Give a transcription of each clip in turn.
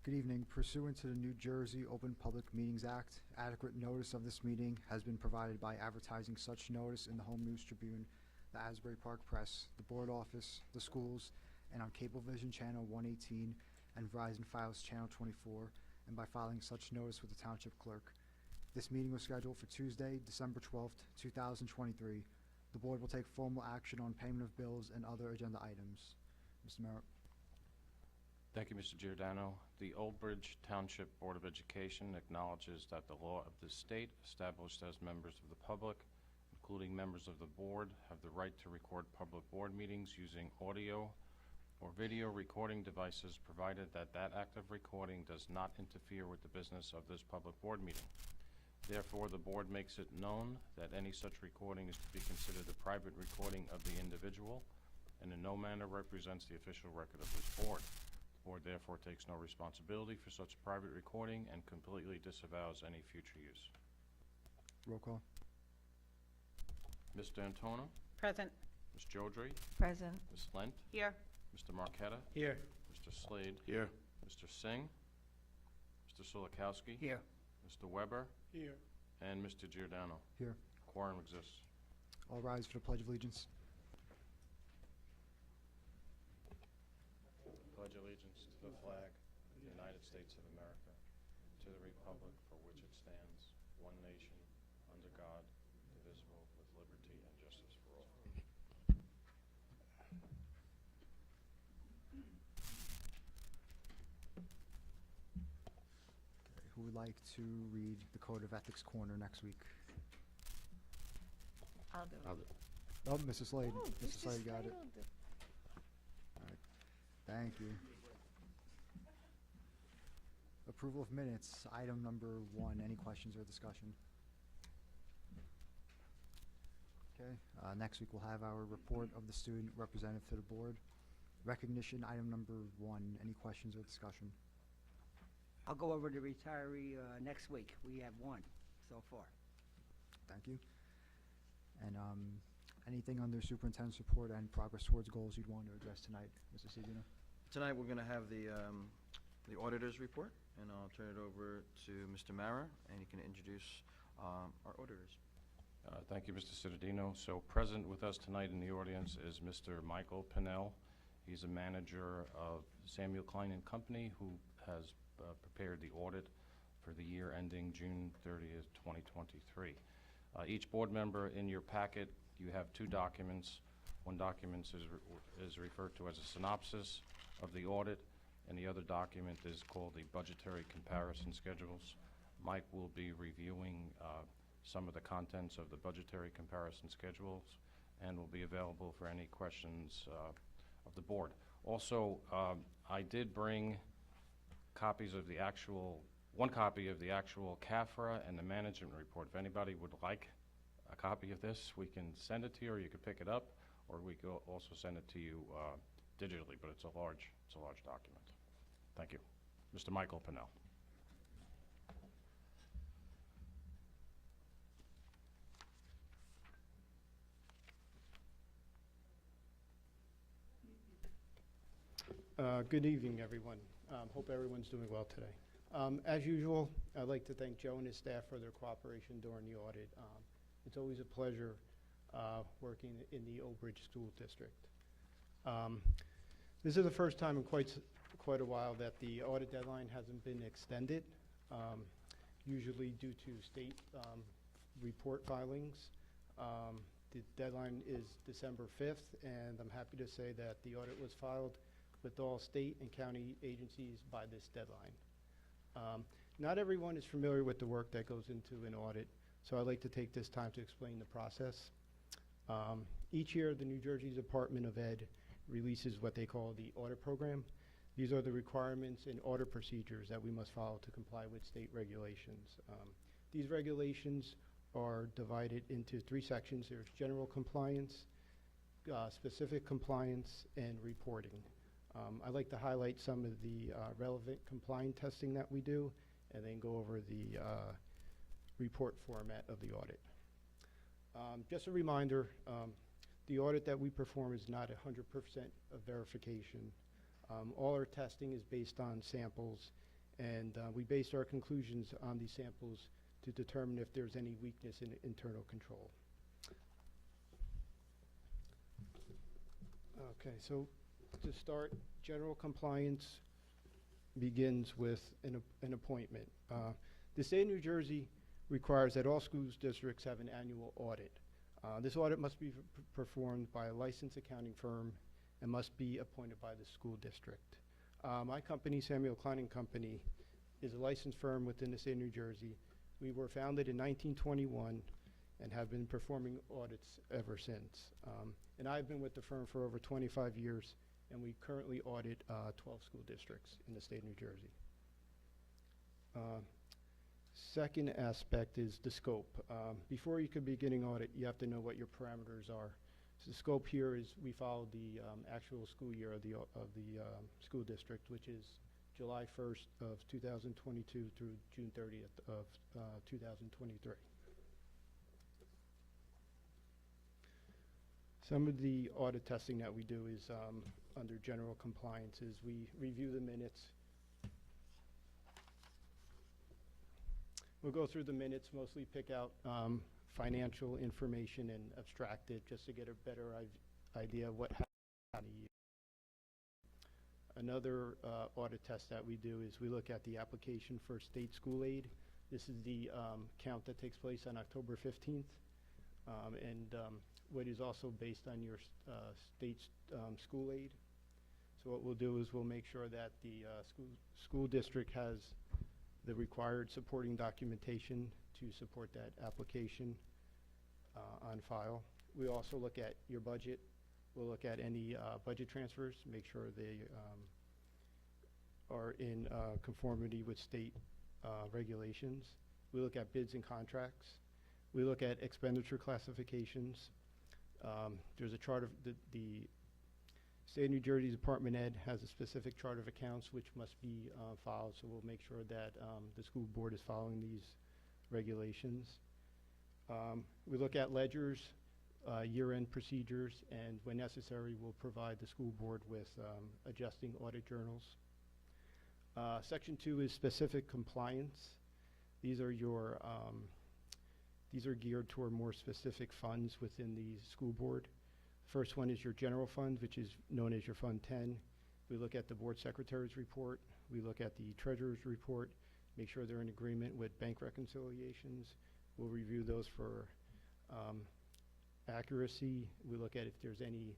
Good evening. Pursuant to the New Jersey Open Public Meetings Act, adequate notice of this meeting has been provided by advertising such notice in the Home News Tribune, the Asbury Park Press, the Board Office, the schools, and on Cablevision Channel 118 and Verizon Files Channel 24, and by filing such notice with the Township Clerk. This meeting was scheduled for Tuesday, December 12th, 2023. The Board will take formal action on payment of bills and other agenda items. Mr. Merritt. Thank you, Mr. Giordano. The Old Bridge Township Board of Education acknowledges that the law of the state established as members of the public, including members of the board, have the right to record public board meetings using audio or video recording devices, provided that that act of recording does not interfere with the business of this public board meeting. Therefore, the board makes it known that any such recording is to be considered a private recording of the individual and in no manner represents the official record of this board. The board therefore takes no responsibility for such private recording and completely disavows any future use. Roll call. Ms. D'Antona? Present. Ms. Jodrey? Present. Ms. Lent? Here. Mr. Marqueta? Here. Mr. Slade? Here. Mr. Singh? Mr. Solikowski? Here. Mr. Weber? Here. And Mr. Giordano. Here. Quorum exists. All rise for the Pledge of Allegiance. Pledge allegiance to the flag of the United States of America, to the republic for which it stands, one nation, under God, indivisible, with liberty and justice for all. Okay, who would like to read the Code of Ethics Corner next week? I'll do it. Oh, Mrs. Slade. Oh, Mrs. Slade got it. will do. All right. Thank you. Approval of minutes, item number 1. Any questions or discussion? Okay. Next week we'll have our report of the student representative to the board. Recognition, item number 1. Any questions or discussion? I'll go over the retiree next week. We have one so far. Thank you. And anything under superintendent's report and progress towards goals you'd want to address tonight, Mr. Cigino? Tonight, we're going to have the auditor's report, and I'll turn it over to Mr. Mara, and he can introduce our auditors. Thank you, Mr. Cittadino. So present with us tonight in the audience is Mr. Michael Pinnell. He's a manager of Samuel Klein and Company, who has prepared the audit for the year ending June 30th, 2023. Each board member, in your packet, you have 2 documents. One document is referred to as a synopsis of the audit, and the other document is called the budgetary comparison schedules. Mike will be reviewing some of the contents of the budgetary comparison schedules and will be available for any questions of the board. Also, I did bring copies of the actual, one copy of the actual CAFRA and the management report. If anybody would like a copy of this, we can send it to you, or you can pick it up, or we could also send it to you digitally, but it's a large document. Thank you. Mr. Michael Pinnell. Good evening, everyone. Hope everyone's doing well today. As usual, I'd like to thank Joe and his staff for their cooperation during the audit. It's always a pleasure working in the Old Bridge School District. This is the first time in quite a while that the audit deadline hasn't been extended, usually due to state report filings. The deadline is December 5th, and I'm happy to say that the audit was filed with all state and county agencies by this deadline. Not everyone is familiar with the work that goes into an audit, so I'd like to take this time to explain the process. Each year, the New Jersey Department of Ed releases what they call the audit program. These are the requirements and audit procedures that we must follow to comply with state regulations. These regulations are divided into 3 sections. There's general compliance, specific compliance, and reporting. I'd like to highlight some of the relevant compliance testing that we do, and then go over the report format of the audit. Just a reminder, the audit that we perform is not 100% of verification. All our testing is based on samples, And we based our conclusions on these samples to determine if there's any weakness in internal control. Okay, so to start, general compliance begins with an appointment. The state of New Jersey requires that all schools districts have an annual audit. This audit must be performed by a licensed accounting firm and must be appointed by the school district. My company, Samuel Klein and Company, is a licensed firm within the state of New Jersey. We were founded in 1921 and have been performing audits ever since. And I've been with the firm for over 25 years, and we currently audit 12 school districts in the state of New Jersey. Second aspect is the scope. Before you could begin an audit, you have to know what your parameters are. So the scope here is we follow the actual school year of the school district, which is July 1st of 2022 through June 30th of 2023. Some of the audit testing that we do is under general compliance is we review the minutes. We'll go through the minutes, mostly pick out financial information and abstract it just to get a better idea of what happened. Another audit test that we do is we look at the application for state school aid. This is the count that takes place on October 15th. What is also based on your state school aid. So what we'll do is we'll make sure that the school district has the required supporting documentation to support that application on file. We also look at your budget. We'll look at any budget transfers, make sure they are in conformity with state regulations. We look at bids and contracts. We look at expenditure classifications. There's a chart of the State of New Jersey Department Ed has a specific chart of accounts which must be followed, so we'll make sure that the school board is following these regulations. We look at ledgers, year-end procedures, and when necessary, we'll provide the school board with adjusting audit journals. Section 2 is specific compliance. These are your these are geared toward more specific funds within the school board. First one is your general fund, which is known as your Fund 10. We look at the board secretary's report. We look at the treasurer's report, make sure they're in agreement with bank reconciliations. We'll review those for accuracy. We look at if there's any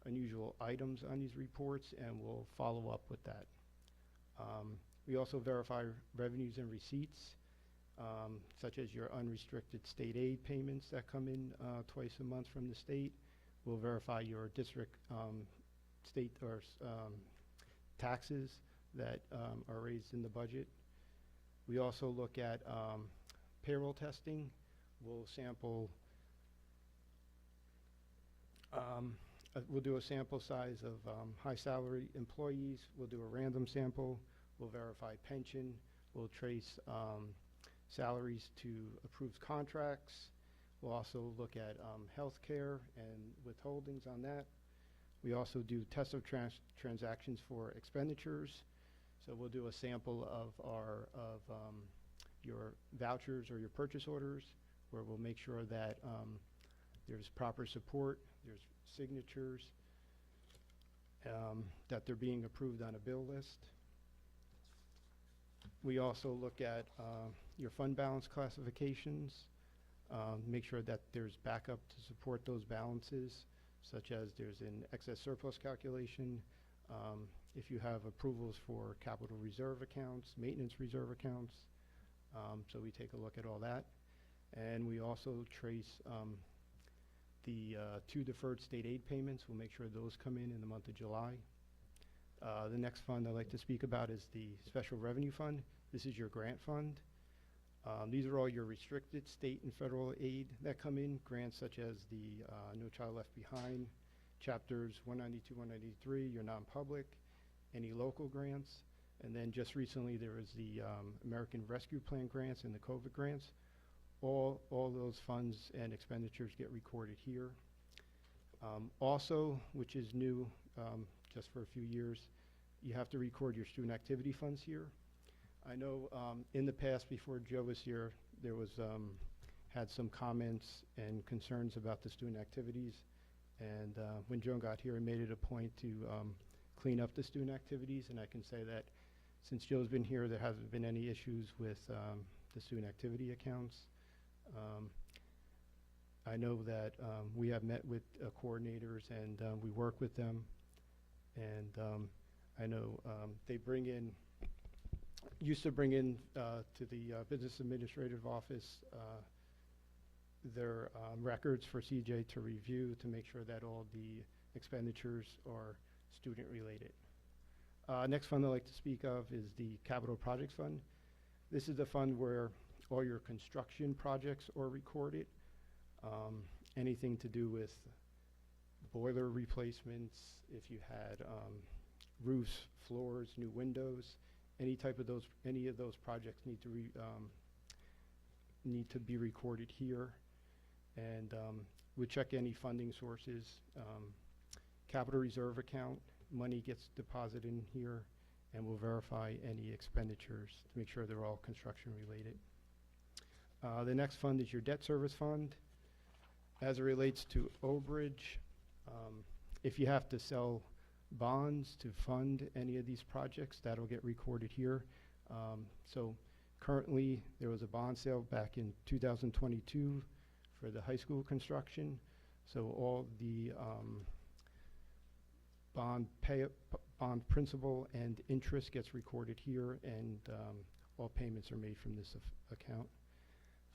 unusual items on these reports, and we'll follow up with that. We also verify revenues and receipts, such as your unrestricted state aid payments that come in twice a month from the state. We'll verify your district state or taxes that are raised in the budget. We also look at payroll testing. We'll sample, we'll do a sample size of high salary employees. We'll do a random sample. We'll verify pension. We'll trace salaries to approved contracts. We'll also look at health care and withholdings on that. We also do test of transactions for expenditures. So we'll do a sample of your vouchers or your purchase orders, where we'll make sure that there's proper support, there's signatures, that they're being approved on a bill list. We also look at your fund balance classifications, make sure that there's backup to support those balances, such as there's an excess surplus calculation, if you have approvals for capital reserve accounts, maintenance reserve accounts. So we take a look at all that. And we also trace the 2 deferred state aid payments. We'll make sure those come in the month of July. The next fund I'd like to speak about is the Special Revenue Fund. This is your grant fund. These are all your restricted state and federal aid that come in, grants such as the No Child Left Behind, chapters 192, 193, your non-public, any local grants, and then just recently there was the American Rescue Plan grants and the COVID grants. All those funds and expenditures get recorded here. Also, which is new just for a few years, you have to record your student activity funds here. I know in the past, before Joe was here, there was, had some comments and concerns about the student activities. And when Joe got here, he made it a point to clean up the student activities. And I can say that since Joe's been here, there hasn't been any issues with the student activity accounts. I know that we have met with coordinators and we work with them. And I know they bring in, used to bring in to the Business Administrative Office their records for CJ to review to make sure that all the expenditures are student related. Next fund I'd like to speak of is the Capital Projects Fund. This is the fund where all your construction projects are recorded. Anything to do with boiler replacements, if you had roofs, floors, new windows, any of those projects need to be recorded here. And we check any funding sources. Capital reserve account, money gets deposited in here, and we'll verify any expenditures to make sure they're all construction related. The next fund is your debt service fund. As it relates to overage, if you have to sell bonds to fund any of these projects, that'll get recorded here. So currently, there was a bond sale back in 2022 for the high school construction. So all the bond principal and interest gets recorded here, and all payments are made from this account.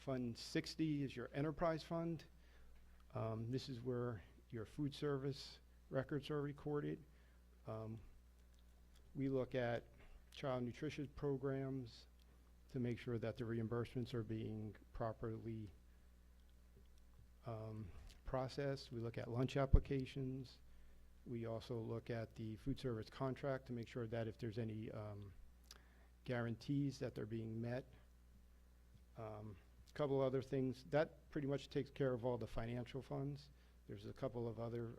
Fund 60 is your enterprise fund. This is where your food service records are recorded. We look at child nutrition programs to make sure that the reimbursements are being properly processed. We look at lunch applications. We also look at the food service contract to make sure that if there's any guarantees that they're being met. Couple other things. That pretty much takes care of all the financial funds. There's a couple of other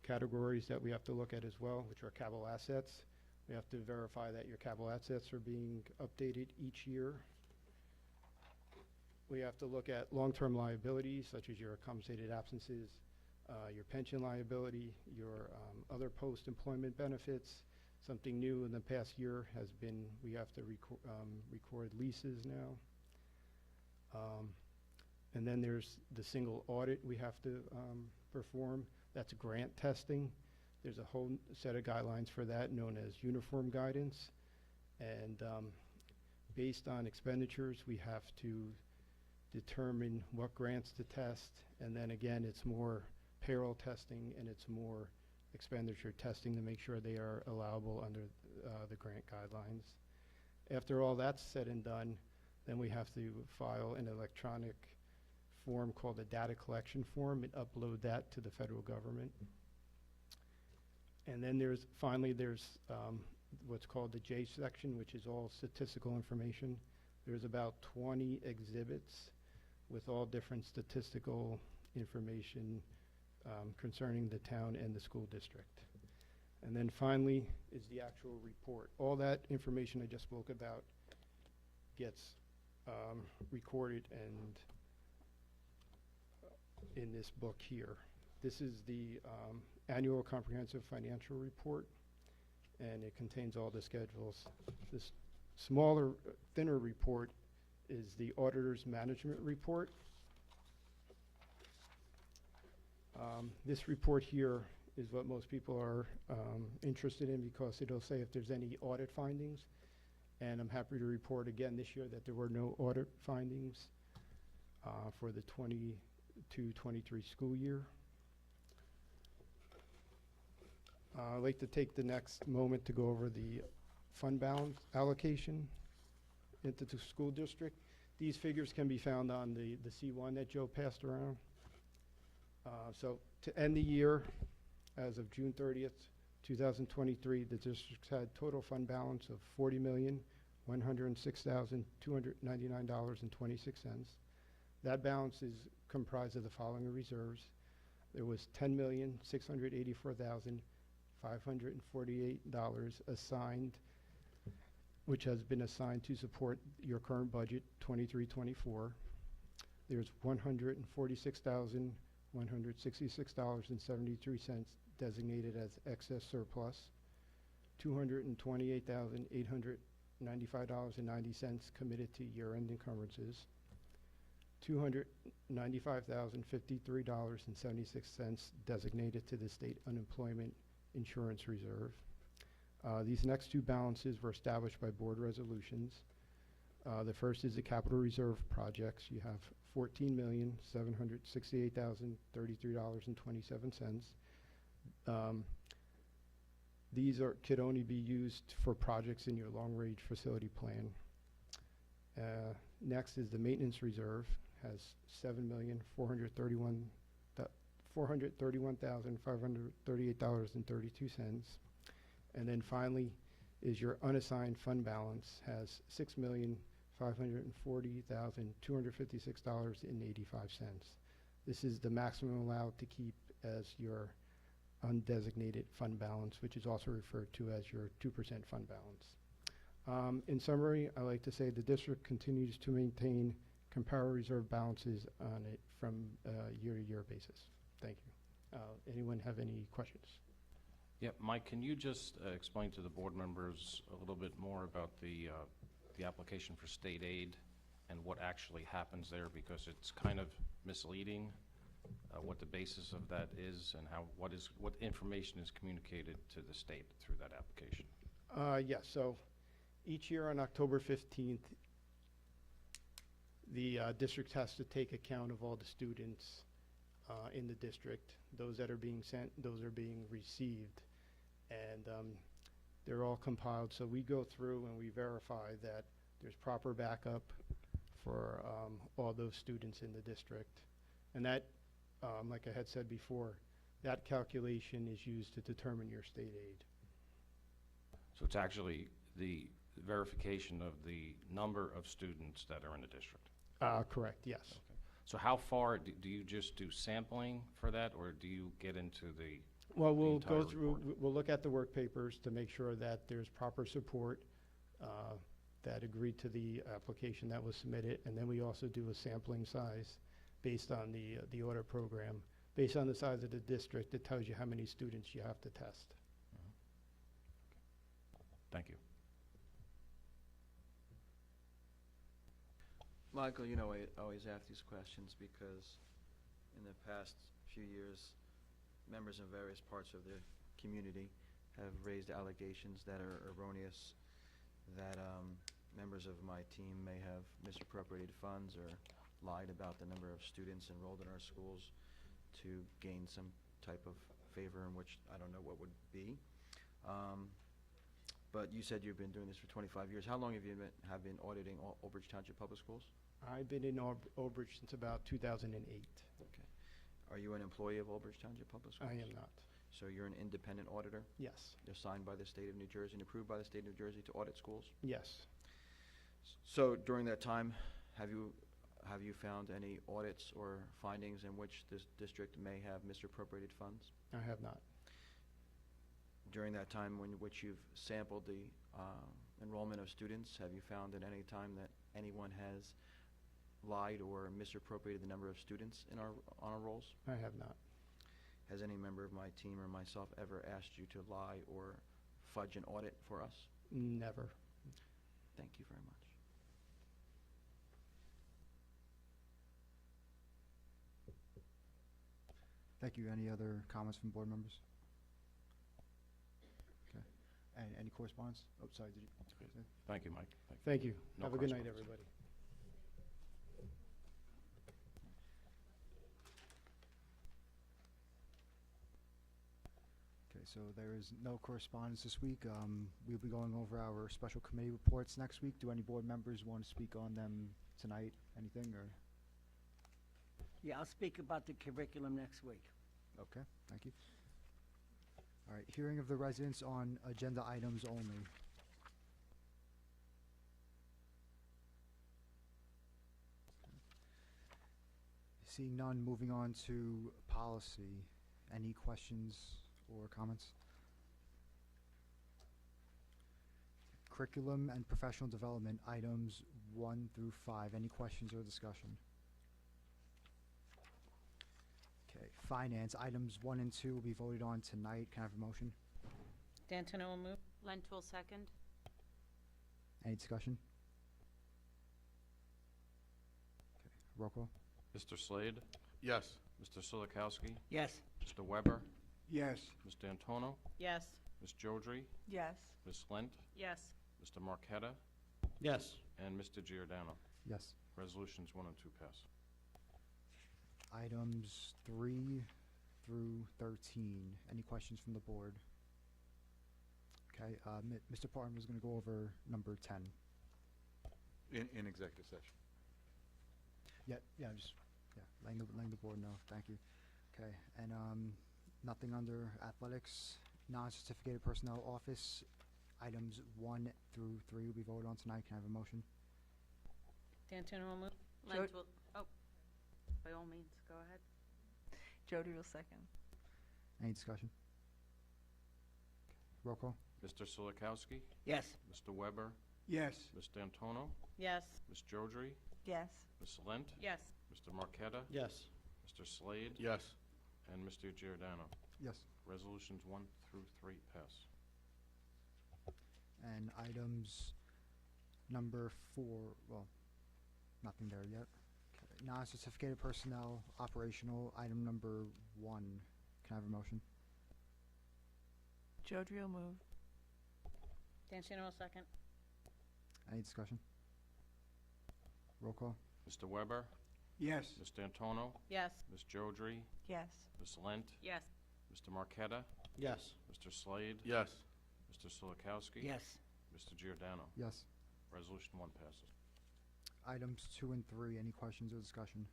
categories that we have to look at as well, which are capital assets. We have to verify that your capital assets are being updated each year. We have to look at long-term liabilities, such as your compensated absences, your pension liability, your other post-employment benefits. Something new in the past year has been we have to record leases now. And then there's the single audit we have to perform. That's grant testing. There's a whole set of guidelines for that known as uniform guidance. And based on expenditures, we have to determine what grants to test. And then again, it's more payroll testing and it's more expenditure testing to make sure they are allowable under the grant guidelines. After all that's said and done, then we have to file an electronic form called a data collection form and upload that to the federal government. And then finally there's what's called the J section, which is all statistical information. There's about 20 exhibits with all different statistical information concerning the town and the school district. And then finally is the actual report. All that information I just spoke about gets recorded and in this book here. This is the annual comprehensive financial report, and it contains all the schedules. This smaller, thinner report is the auditor's management report. This report here is what most people are interested in because it'll say if there's any audit findings. And I'm happy to report again this year that there were no audit findings for the 22-23 school year. I'd like to take the next moment to go over the fund balance allocation into the school district. These figures can be found on the C1 that Joe passed around. So to end the year, as of June 30th, 2023, the district had total fund balance of $40,106,299.26. That balance is comprised of the following reserves. There was $10,684,548 assigned which has been assigned to support your current budget, 23-24. There's $146,166.73 designated as excess surplus, $228,895.90 committed to year-end encumbrances, $295,053.76 designated to the state unemployment insurance reserve. These next two balances were established by board resolutions. The first is the capital reserve projects. You have $14,768,033.27. These could only be used for projects in your long-range facility plan. Next is the maintenance reserve, has $431,538.32. And then finally is your unassigned fund balance, has $6,540,256.85. This is the maximum allowed to keep as your undesignated fund balance, which is also referred to as your 2% fund balance. In summary, I like to say the district continues to maintain comparative reserve balances on it from a year-to-year basis. Thank you. Anyone have any questions? Yeah, Mike, can you just explain to the board members a little bit more about the application for state aid and what actually happens there, because it's kind of misleading what the basis of that is and what information is communicated to the state through that application. Yes, so each year on October 15th, the district has to take account of all the students in the district, those that are being sent, those are being received, and they're all compiled. So we go through and we verify that there's proper backup for all those students in the district. And that, like I had said before, that calculation is used to determine your state aid. So it's actually the verification of the number of students that are in the district. Correct, yes. Okay. So how far, do you just do sampling for that, or do you get into the Well, we'll entire go through, report? we'll look at the work papers to make sure that there's proper support that agreed to the application that was submitted, and then we also do a sampling size based on the audit program. Based on the size of the district, it tells you how many students you have to test. Thank you. Michael, you know, I always ask these questions because in the past few years, members in various parts of the community have raised allegations that are erroneous, that members of my team may have misappropriated funds or lied about the number of students enrolled in our schools to gain some type of favor in which I don't know what would be. But you said you've been doing this for 25 years. How long have you been auditing Old Bridge Township Public Schools? I've been in Old Bridge since about 2008. Okay. Are you an employee of Old Bridge Township Public Schools? I am not. So you're an independent auditor? Yes. Assigned by the state of New Jersey and approved by the state of New Jersey to audit schools? Yes. So during that time, have you found any audits or findings in which this district may have misappropriated funds? I have not. During that time in which you've sampled the enrollment of students, have you found at any time that anyone has lied or misappropriated the number of students in our honor rolls? I have not. Has any member of my team or myself ever asked you to lie or fudge an audit for us? Never. Thank you very much. Thank you. Any other comments from board members? Okay. And any correspondence? Oh, sorry, did you? Thank you, Mike. Thank you. No Have a good night, correspondence. everybody. Okay, so there is no correspondence this week. We'll be going over our special committee reports next week. Do any board members want to speak on them tonight? Anything, or? Yeah, I'll speak about the curriculum next week. Okay, thank you. All right, hearing of the residents on agenda items only. Seeing none, moving on to policy. Any questions or comments? curriculum and professional development, items 1 through 5. Any questions or discussion? Okay, finance, items 1 and 2 will be voted on tonight. Can I have a motion? D'Antonio will move. Lent will second. Any discussion? Okay, roll call. Mr. Slade? Yes. Mr. Silikowski? Yes. Mr. Weber? Yes. Ms. D'Antono? Yes. Ms. Jodry? Yes. Ms. Lent? Yes. Mr. Marqueta? Yes. And Mr. Giordano. Yes. Resolutions 1 and 2 pass. Items 3 through 13. Any questions from the board? Okay, Mr. Parton was going to go over number 10. In executive session. Letting the board know. Thank you. Okay, and nothing under athletics, non-certificated personnel office. Items 1 through 3 will be voted on tonight. Can I have a motion? D'Antonio will move. Lent will, oh, by all means, go ahead. Jody will second. Any discussion? Roll call. Mr. Silikowski? Yes. Mr. Weber? Yes. Ms. D'Antono? Yes. Ms. Jodry? Yes. Ms. Lent? Yes. Mr. Marqueta? Yes. Mr. Slade? Yes. And Mr. Giordano. Yes. Resolutions 1 through 3 pass. And items number 4, well, nothing there yet. Okay. Non-certificated personnel, operational, item number 1. Can I have a motion? Jody will move. D'Antonio will second. Any discussion? Roll call. Mr. Weber? Yes. Ms. D'Antono? Yes. Ms. Jodry? Yes. Ms. Lent? Yes. Mr. Marqueta? Yes. Mr. Slade? Yes. Mr. Silikowski? Yes. Mr. Giordano. Yes. Resolution 1 passes. Items 2 and 3. Any questions or discussion?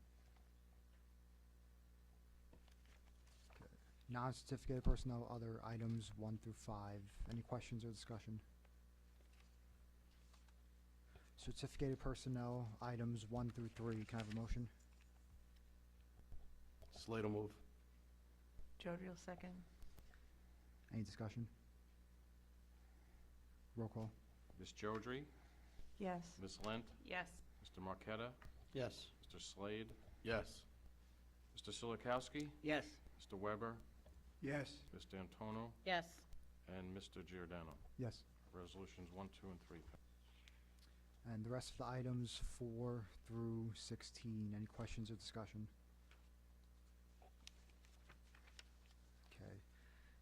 Okay. Non-certificated personnel, other items 1 through 5. Any questions or discussion? Certificated personnel, items 1 through 3. Can I have a motion? Slade will move. Jody will second. Any discussion? Roll call. Ms. Jodry? Yes. Ms. Lent? Yes. Mr. Marqueta? Yes. Mr. Slade? Yes. Mr. Silikowski? Yes. Mr. Weber? Yes. Ms. D'Antono? Yes. And Mr. Giordano. Yes. Resolutions 1, 2, and 3 pass. And the rest of the items 4 through 16. Any questions or discussion? Okay.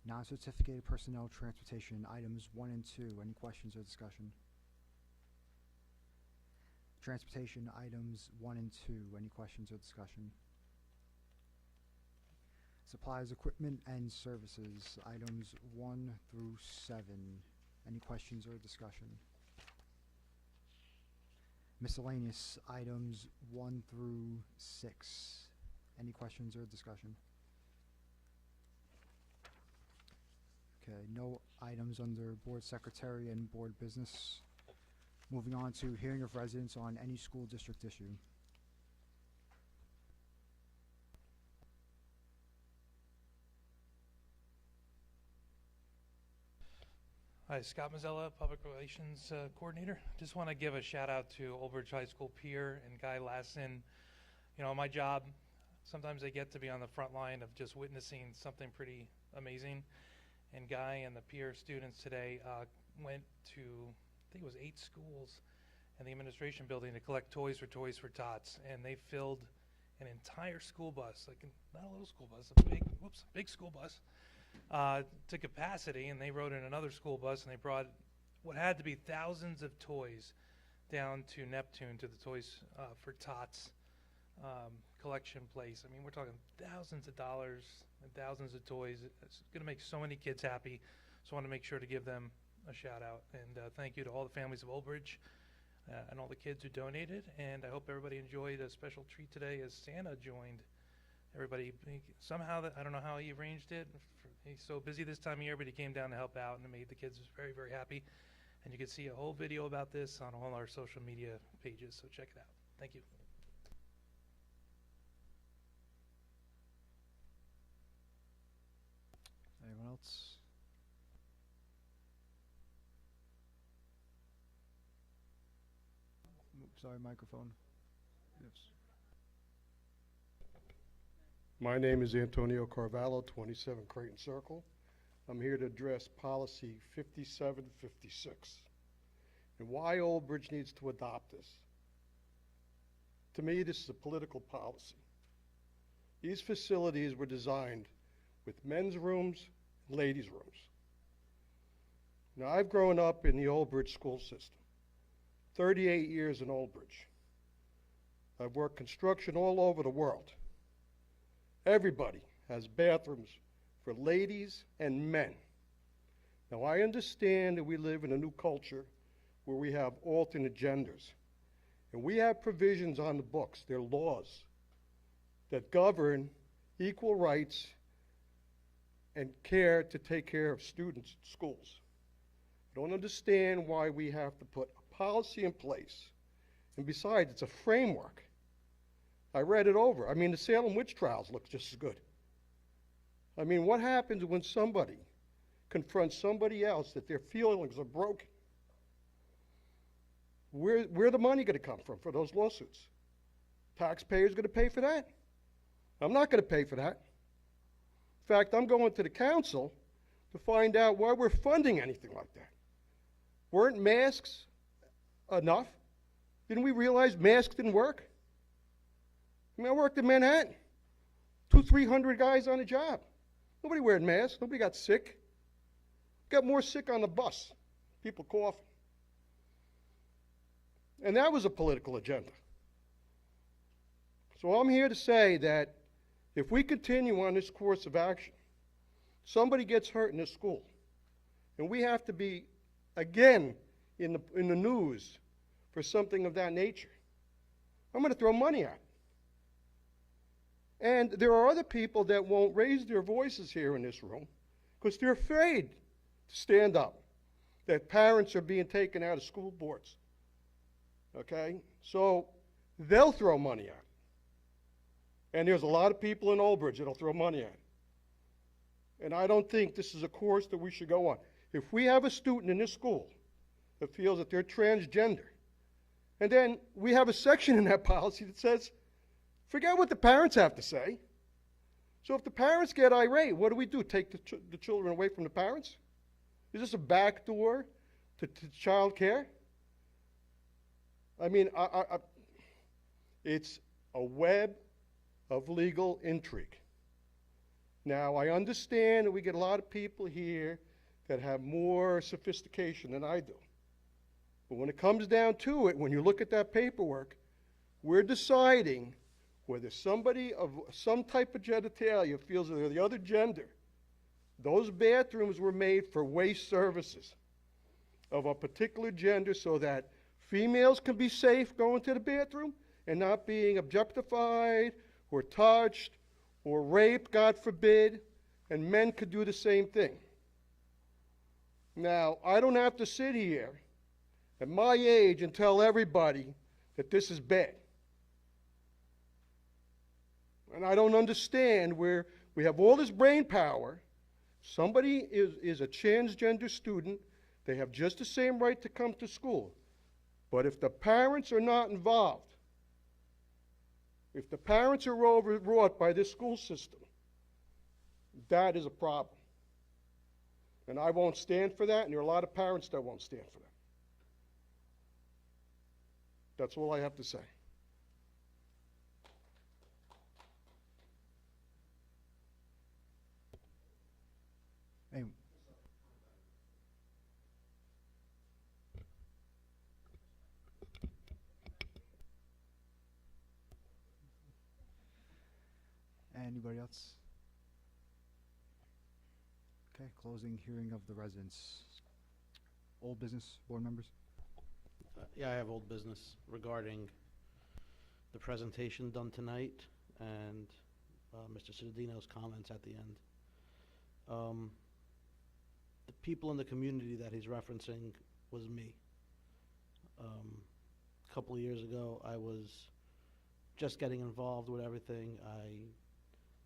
Non-certificated personnel transportation, items 1 and 2. Any questions or discussion? Transportation, items 1 and 2. Any questions or discussion? Supplies, equipment, and services, items 1 through 7. Any questions or discussion? Miscellaneous, items 1 through 6. Any questions or discussion? Okay, no items under board secretary and board business. Moving on to hearing of residents on any school district issue. Hi, Scott Mazzella, Public Relations Coordinator. Just want to give a shout out to Old Bridge High School peer and Guy Lassen. You know, my job, sometimes I get to be on the front line of just witnessing something pretty amazing. And Guy and the peer students today went to, I think it was 8 schools in the administration building to collect toys for Tots. And they filled an entire school bus, like not a little school bus, a big school bus, to capacity, and they rode in another school bus, and they brought what had to be thousands of toys down to Neptune to the Toys for Tots collection place. I mean, we're talking thousands of dollars and thousands of toys. It's going to make so many kids happy, so I want to make sure to give them a shout out. And thank you to all the families of Old Bridge and all the kids who donated, and I hope everybody enjoyed a special treat today as Santa joined everybody. Somehow, I don't know how he arranged it. He's so busy this time of year, but he came down to help out, and it made the kids very, very happy. And you can see a whole video about this on all our social media pages, so check it out. Thank you. Anyone else? sorry, microphone. Yes. My name is Antonio Carvalho, 27 Creighton Circle. I'm here to address policy 5756 and why Old Bridge needs to adopt this. To me, this is a political policy. These facilities were designed with men's rooms and ladies' rooms. Now, I've grown up in the Old Bridge school system, 38 years in Old Bridge. I've worked construction all over the world. Everybody has bathrooms for ladies and men. Now, I understand that we live in a new culture where we have alternate genders. And we have provisions on the books, they're laws, that govern equal rights and care to take care of students at schools. I don't understand why we have to put a policy in place. And besides, it's a framework. I read it over. I mean, the Salem witch trials look just as good. I mean, what happens when somebody confronts somebody else that their feelings are broken? Where the money going to come from for those lawsuits? Taxpayers going to pay for that? I'm not going to pay for that. In fact, I'm going to the council to find out why we're funding anything like that. Weren't masks enough? Didn't we realize masks didn't work? I mean, I worked in Manhattan. 200-300 guys on a job. Nobody wearing masks. Nobody got sick. Got more sick on the bus. People coughing. And that was a political agenda. So I'm here to say that if we continue on this course of action, somebody gets hurt in this school, and we have to be, again, in the news for something of that nature, I'm going to throw money at it. And there are other people that won't raise their voices here in this room because they're afraid to stand up, that parents are being taken out of school boards. Okay? So they'll throw money at it. And there's a lot of people in Old Bridge that'll throw money at it. And I don't think this is a course that we should go on. If we have a student in this school that feels that they're transgender, and then we have a section in that policy that says, forget what the parents have to say. So if the parents get irate, what do? Take the children away from the parents? Is this a backdoor to child care? I mean, it's a web of legal intrigue. Now, I understand that we get a lot of people here that have more sophistication than I do. But when it comes down to it, when you look at that paperwork, we're deciding whether somebody of some type of genitalia feels that they're the other gender. Those bathrooms were made for waste services of a particular gender so that females can be safe going to the bathroom and not being objectified or touched or raped, God forbid, and men could do the same thing. Now, I don't have to sit here at my age and tell everybody that this is bad. And I don't understand where we have all this brain power. Somebody is a transgender student. They have just the same right to come to school. But if the parents are not involved, if the parents are overwrought by this school system, that is a problem. And I won't stand for that, and there are a lot of parents that won't stand for that. That's all I have to say. Hey. Anybody else? Okay, closing hearing of the residents. Old business, board members? Yeah, I have old business regarding the presentation done tonight and Mr. Cittadino's comments at the end. The people in the community that he's referencing was me. A couple of years ago, I was just getting involved with everything. I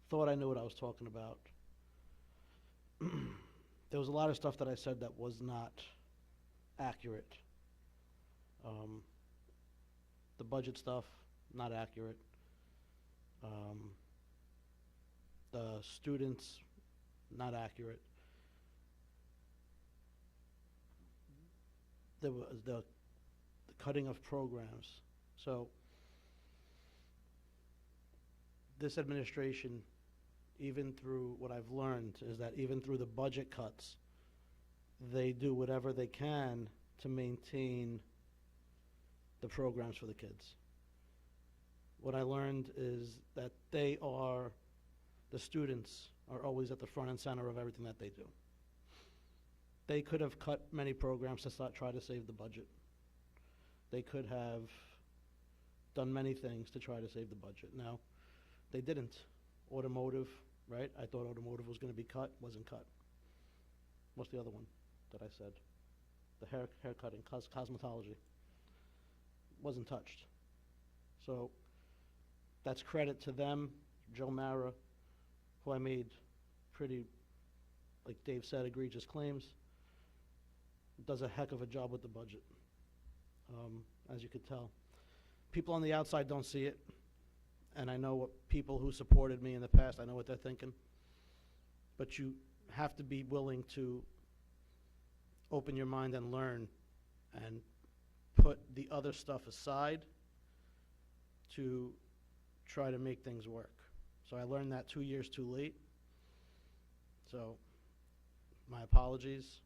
thought I knew what I was talking about. There was a lot of stuff that I said that was not accurate. The budget stuff, not accurate. The students, not accurate. There was the cutting of programs. So this administration, even through what I've learned, is that even through the budget cuts, they do whatever they can to maintain the programs for the kids. What I learned is that the students are always at the front and center of everything that they do. They could have cut many programs to try to save the budget. They could have done many things to try to save the budget. Now, they didn't. Automotive, right? I thought automotive was going to be cut, wasn't cut. What's the other one that I said? The hair cutting, cosmetology, wasn't touched. So that's credit to them. Joe Mara, who I made pretty, like Dave said, egregious claims, does a heck of a job with the budget, as you could tell. People on the outside don't see it, and I know what people who supported me in the past, I know what they're thinking. But you have to be willing to open your mind and learn and put the other stuff aside to try to make things work. So I learned that 2 years too late. So my apologies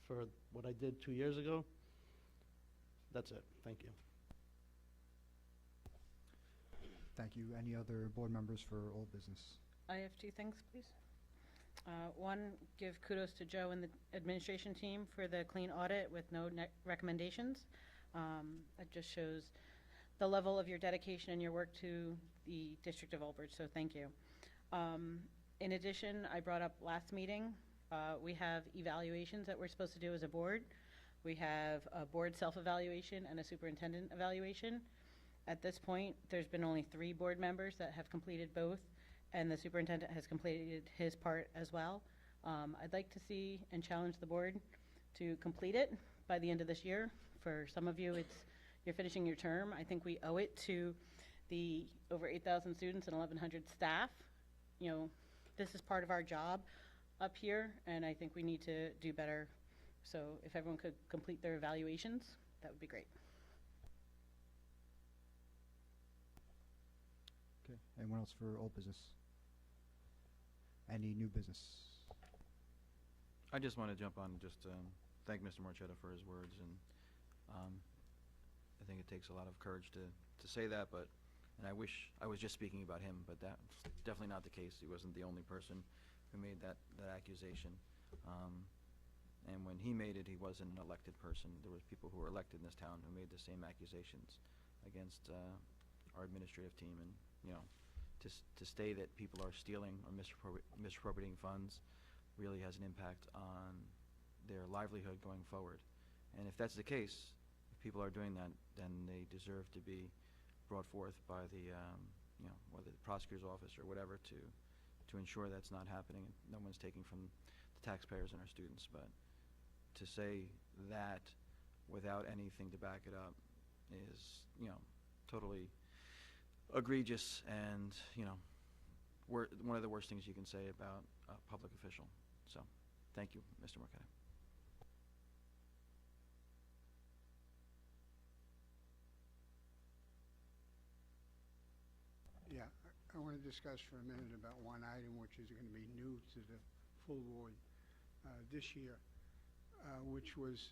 for what I did 2 years ago. That's it. Thank you. Thank you. Any other board members for old business? I have two things, please. One, give kudos to Joe and the administration team for the clean audit with no recommendations. It just shows the level of your dedication and your work to the District of Old Bridge, so thank you. In addition, I brought up last meeting, we have evaluations that we're supposed to do as a board. We have a board self-evaluation and a superintendent evaluation. At this point, there's been only 3 board members that have completed both, and the superintendent has completed his part as well. I'd like to see and challenge the board to complete it by the end of this year. For some of you, you're finishing your term. I think we owe it to the over 8,000 students and 1,100 staff. You know, this is part of our job up here, and I think we need to do better. So if everyone could complete their evaluations, that would be great. Okay. Anyone else for old business? Any new business? I just want to jump on and just thank Mr. Marchetta for his words, and I think it takes a lot of courage to say that, and I wish I was just speaking about him, but that's definitely not the case. He wasn't the only person who made that accusation. And when he made it, he wasn't an elected person. There was people who were elected in this town who made the same accusations against our administrative team, and to say that people are stealing or misappropriating funds really has an impact on their livelihood going forward. And if that's the case, if people are doing that, then they deserve to be brought forth by the, whether the prosecutor's office or whatever, to ensure that's not happening. No one's taking from the taxpayers and our students. But to say that without anything to back it up is, totally egregious, and one of the worst things you can say about a public official. So thank you, Mr. Marqueta. Yeah, I want to discuss for a minute about one item which is going to be new to the full board this year, which was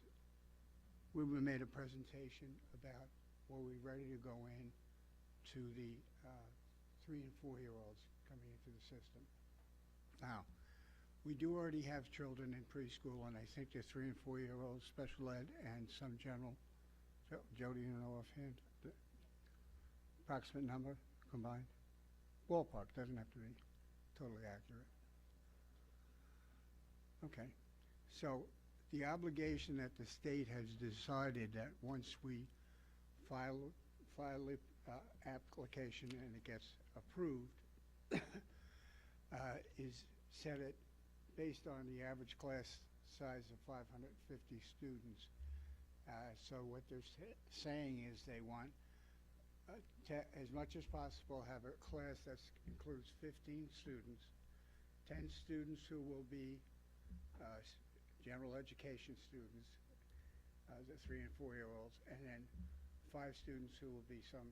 we made a presentation about were we ready to go in to the 3- and 4-year-olds coming into the system. Now, we do already have children in preschool, and I think they're 3- and 4-year-olds, special ed, and some general. Joe, do you know offhand the approximate number combined? Ballpark, doesn't have to be totally accurate. Okay, so the obligation that the state has decided that once we file the application and it gets approved is set it based on the average class size of 550 students. So what they're saying is they want as much as possible, have a class that includes 15 students, 10 students who will be general education students, the 3 and 4-year-olds, and then 5 students who will be some,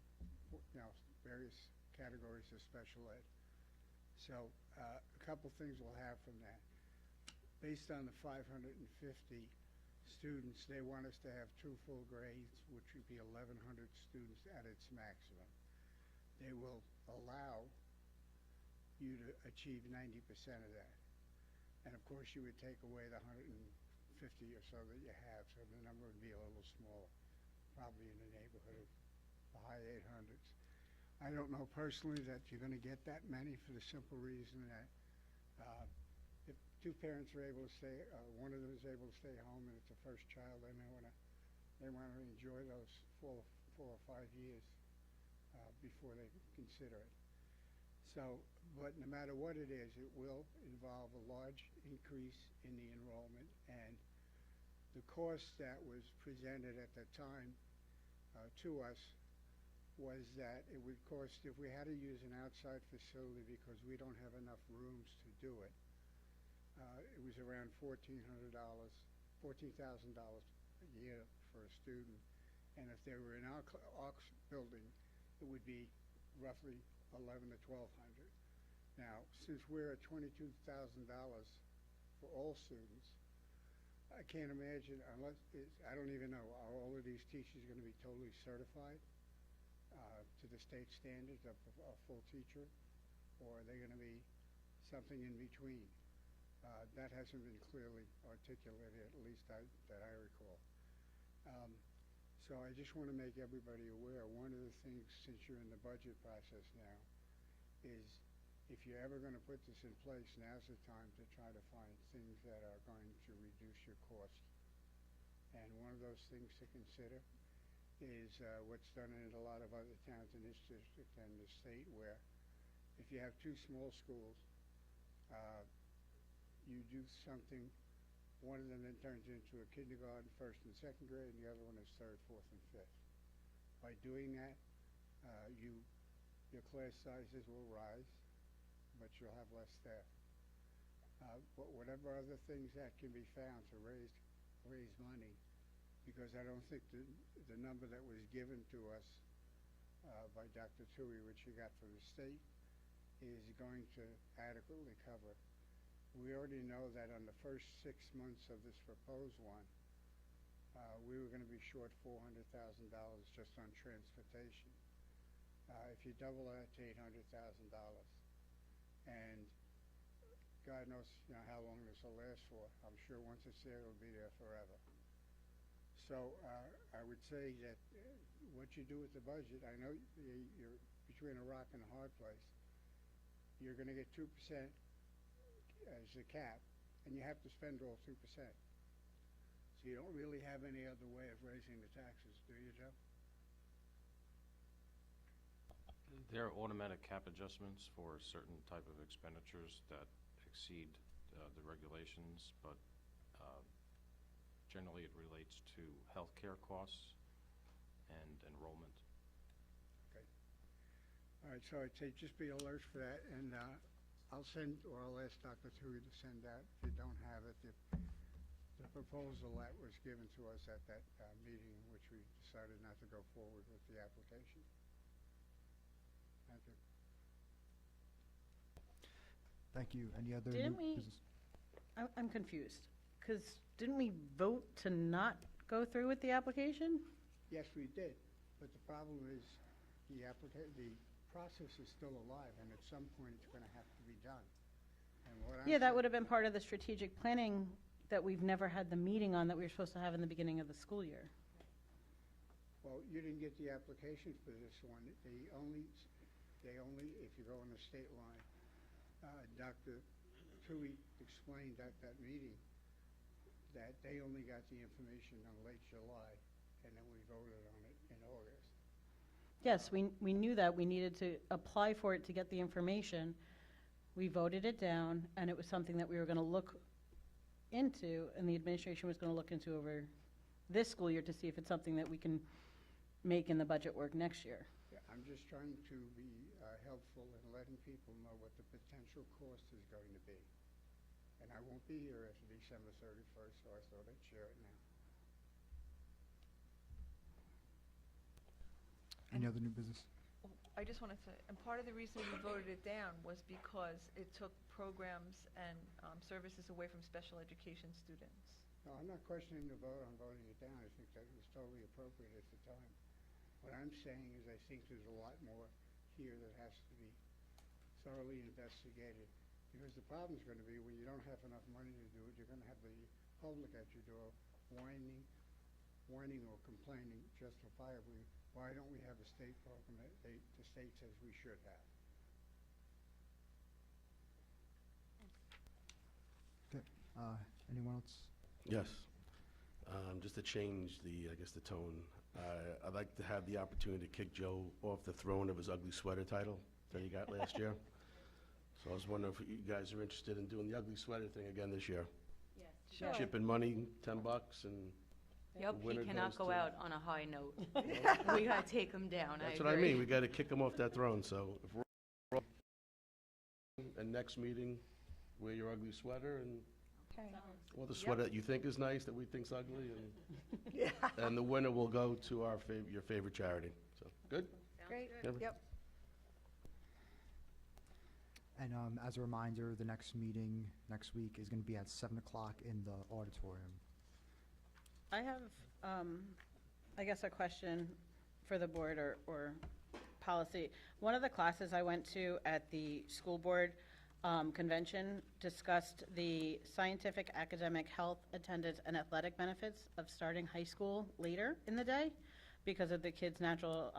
various categories of special ed. So a couple things we'll have from that. Based on the 550 students, they want us to have 2 full grades, which would be 1,100 students at its maximum. They will allow you to achieve 90% of that. And of course, you would take away the 150 or so that you have, so the number would be a little smaller, probably in the neighborhood of the high 800s. I don't know personally that you're going to get that many for the simple reason that if 2 parents are able to stay, one of them is able to stay home and it's a first child, they may want to enjoy those 4 or 5 years before they consider it. So, but no matter what it is, it will involve a large increase in the enrollment, and the cost that was presented at the time to us was that it would cost, if we had to use an outside facility because we don't have enough rooms to do it, it was around $1,400, $14,000 a year for a student. And if they were in our building, it would be roughly $1,100 to $1,200. Now, since we're at $22,000 for all students, I can't imagine, unless I don't even know, are all of these teachers going to be totally certified to the state standards of a full teacher, or are they going to be something in between? That hasn't been clearly articulated, at least that I recall. So I just want to make everybody aware, one of the things, since you're in the budget process now, is if you're ever going to put this in place, now's the time to try to find things that are going to reduce your cost. And one of those things to consider is what's done in a lot of other towns in this district and the state, where if you have 2 small schools, you do something, one of them then turns into a kindergarten, 1st and 2nd grade, and the other one is 3rd, 4th, and 5th. By doing that, your class sizes will rise, but you'll have less staff. But whatever other things that can be found to raise money, because I don't think the number that was given to us by Dr. Tui, which you got from the state, is going to adequately cover. We already know that on the first 6 months of this proposed one, we were going to be short $400,000 just on transportation. If you double that to $800,000, and God knows how long this will last for. I'm sure once it's there, it'll be there forever. So I would say that what you do with the budget, I know you're between a rock and a hard place. You're going to get 2% as the cap, and you have to spend all 2%. So you don't really have any other way of raising the taxes, do you, Joe? There are automatic cap adjustments for certain type of expenditures that exceed the regulations, but generally it relates to healthcare costs and enrollment. Okay. All right, so I'd say just be alert for that, and I'll send, or I'll ask Dr. Tui to send out, if you don't have it, the proposal that was given to us at that meeting in which we decided not to go forward with the application. Thank you. Thank you. Any other Didn't new we- business? I'm confused, because didn't we vote to not go through with the application? Yes, we did, but the problem is the process is still alive, and at some point it's going to have to be done. And what I'm Yeah, that saying- would have been part of the strategic planning that we've never had the meeting on that we were supposed to have in the beginning of the school year. Well, you didn't get the application for this one. They only, if you go on the state line, Dr. Tui explained at that meeting that they only got the information on late July, and then we voted on it in August. Yes, we knew that. We needed to apply for it to get the information. We voted it down, and it was something that we were going to look into, and the administration was going to look into over this school year to see if it's something that we can making the budget work next year. Yeah, I'm just trying to be helpful in letting people know what the potential cost is going to be. And I won't be here after December 31st, so I thought I'd share it now. Any other new business? I just want to say, and part of the reason we voted it down was because it took programs and services away from special education students. No, I'm not questioning the vote on voting it down. I think that was totally appropriate at the time. What I'm saying is I think there's a lot more here that has to be thoroughly investigated. Because the problem's going to be when you don't have enough money to do it, you're going to have the public at your door whining or complaining justifiably, why don't we have a state program that the state says we should have? Okay, anyone else? Yes. Just to change the, I guess, the tone, I'd like to have the opportunity to kick Joe off the throne of his ugly sweater title that he got last year. So I was wondering if you guys are interested in doing the ugly sweater thing again this year. Yes. Sure. Chipping money, $10, and Yep, The winner he cannot goes go to- out on a high note. We gotta take him down, that's what I mean. We got to kick him off that throne. So if we're and next meeting, wear your ugly sweater and Okay. or the sweater that you think is nice that we think's ugly, and the winner will go to our your favorite charity. So good. Great. Never- Yep. And as a reminder, the next meeting next week is going to be at 7 o'clock in the auditorium. I have, I guess, a question for the board or policy. One of the classes I went to at the school board convention discussed the scientific, academic, health, attendance, and athletic benefits of starting high school later in the day because of the kids' natural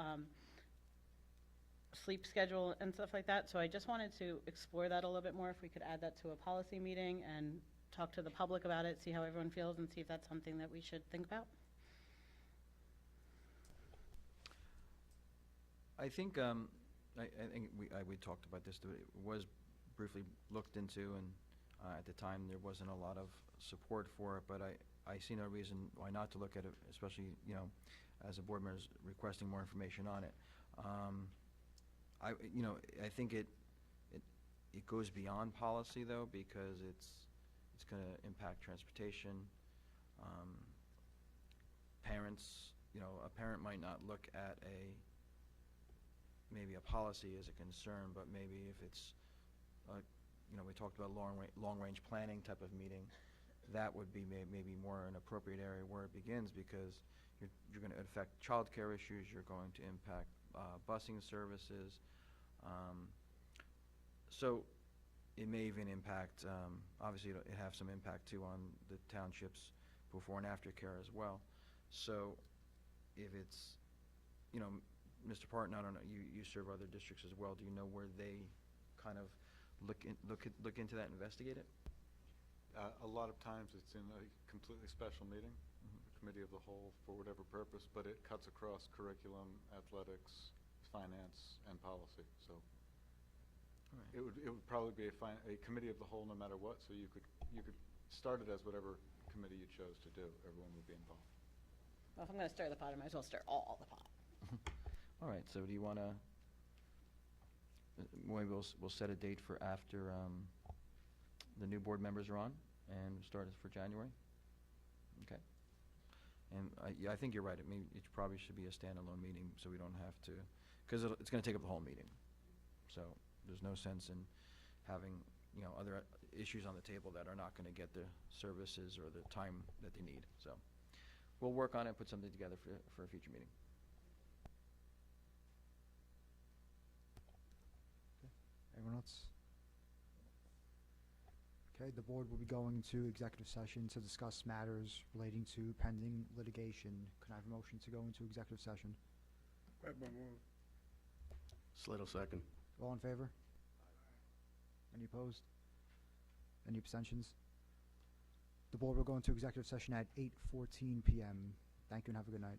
sleep schedule and stuff like that. So I just wanted to explore that a little bit more, if we could add that to a policy meeting and talk to the public about it, see how everyone feels, and see if that's something that we should think about. I think, I think we talked about this, it was briefly looked into, and at the time, there wasn't a lot of support for it, but I see no reason why not to look at it, especially, you know, as a board member is requesting more information on it. I think it goes beyond policy, though, because it's going to impact transportation. Parents, you know, a parent might not look at maybe a policy as a concern, but maybe if it's, you know, we talked about long-range planning type of meeting, that would be maybe more an appropriate area where it begins, because you're going to affect childcare issues, you're going to impact busing services. So it may even impact, obviously it have some impact too on the township's before and after care as well. So if it's, you know, Mr. Parton, I don't know, you serve other districts as well. Do you know where they kind of look into that and investigate it? A lot of times it's in a completely special meeting, the committee of the whole, for whatever purpose, but it cuts across curriculum, athletics, finance, and policy. So it would probably be a committee of the whole no matter what. So you could start it as whatever committee you chose to do. Everyone would be involved. Well, if I'm going to stir the pot, I might as well stir all the pot. All right, so do you want to, maybe we'll set a date for after the new board members are on, and start it for January? Okay. And yeah, I think you're right. It probably should be a standalone meeting, so we don't have to, because it's going to take up the whole meeting. So there's no sense in having, you know, other issues on the table that are not going to get the services or the time that they need. So we'll work on it, put something together for a future meeting. Anyone else? Okay, the board will be going to executive session to discuss matters relating to pending litigation. Can I have a motion to go into executive session? Weber move. Slater second. All in favor? Any opposed? Any abstentions? The board will go into executive session at 8:14 p.m. Thank you and have a good night.